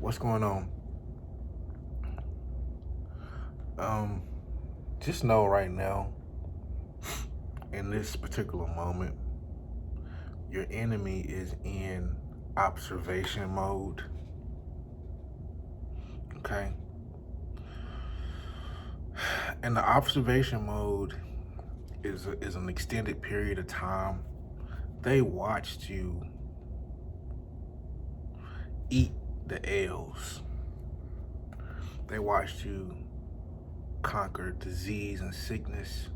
What's going on? Just know right now, in this particular moment, your enemy is in observation mode. Okay? And the observation mode is an extended period of time. They watched you eat the L's. They watched you conquer disease and sickness.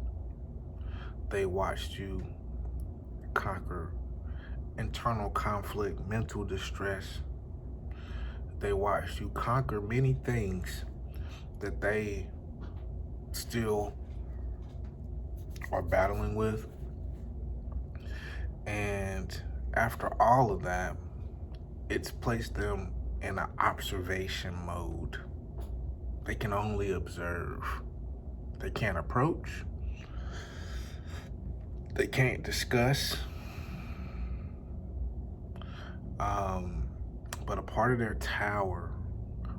They watched you conquer internal conflict, mental distress. They watched you conquer many things that they still are battling with. And after all of that, it's placed them in an observation mode. They can only observe. They can't approach. They can't discuss. But a part of their tower,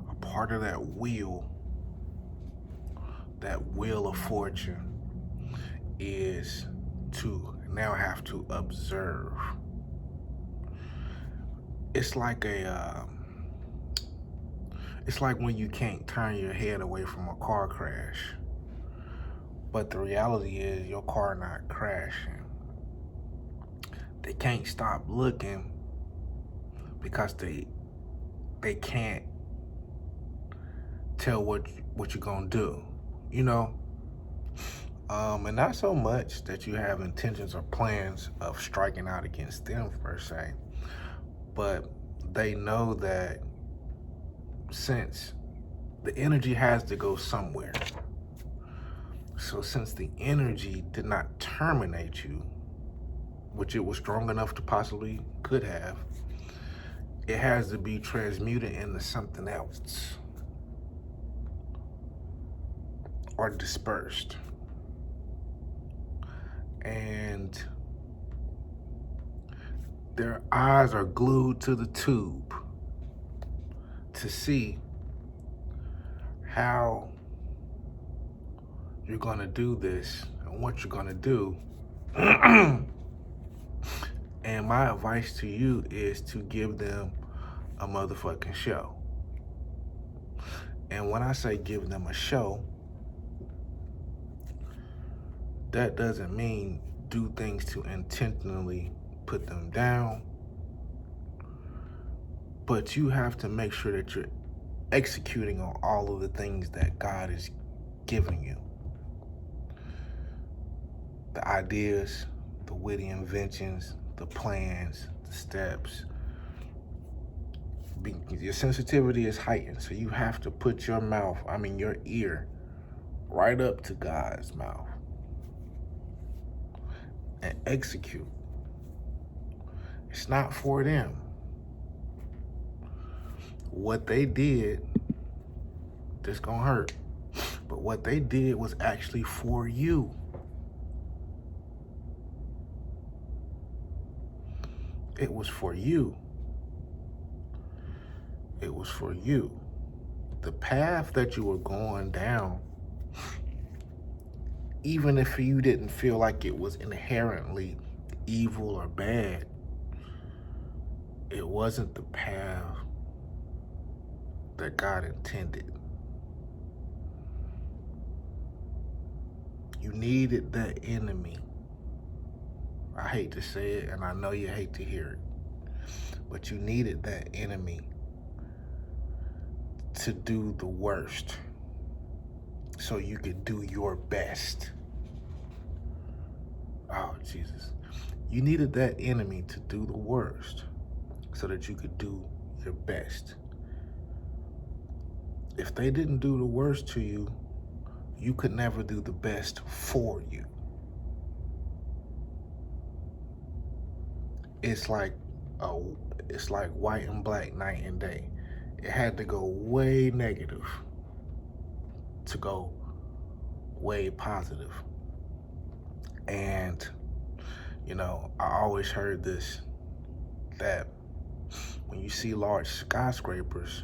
a part of that wheel of fortune, is to now have to observe. It's like it's like when you can't turn your head away from a car crash, but the reality is your car not crashing. They can't stop looking because they can't tell what you're gonna do, you know. And not so much that you have intentions or plans of striking out against them per se, but they know that since the energy has to go somewhere, so since the energy did not terminate you, which it was strong enough to possibly could have, it has to be transmuted into something else or dispersed. And their eyes are glued to the tube to see how you're gonna do this and what you're gonna do. And my advice to you is to give them a motherfucking show. And when I say give them a show, that doesn't mean do things to intentionally put them down, but you have to make sure that you're executing on all of the things that God is giving you. The ideas, the witty inventions, the plans, the steps. Your sensitivity is heightened, so you have to put your your ear right up to God's mouth and execute. It's not for them. What they did, this gonna hurt, but what they did was actually for you. It was for you. It was for you. The path that you were going down, even if you didn't feel like it was inherently evil or bad, it wasn't the path that God intended. You needed that enemy. I hate to say it, and I know you hate to hear it, but you needed that enemy to do the worst so you could do your best. Oh, Jesus. You needed that enemy to do the worst so that you could do your best. If they didn't do the worst to you, you could never do the best for you. It's like white and black, night and day. It had to go way negative to go way positive. And, I always heard this, that when you see large skyscrapers,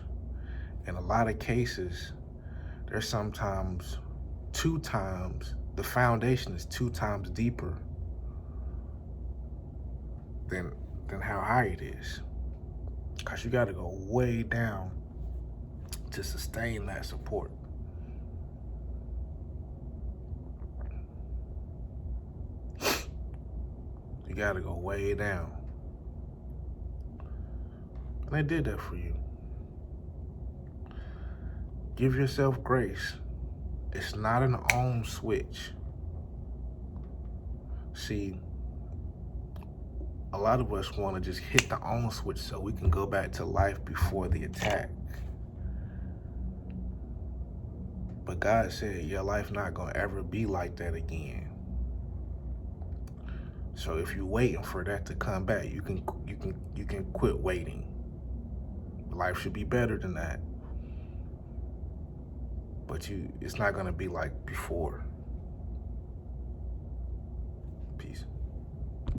In a lot of cases, there's sometimes 2 times, the foundation is 2 times deeper than how high it is. Because you got to go way down to sustain that support. You got to go way down. And I did that for you. Give yourself grace. It's not an on switch. See, a lot of us want to just hit the on switch so we can go back to life before the attack. But God said your life not going to ever be like that again. So if you're waiting for that to come back, you can quit waiting. Life should be better than that. But it's not going to be like before.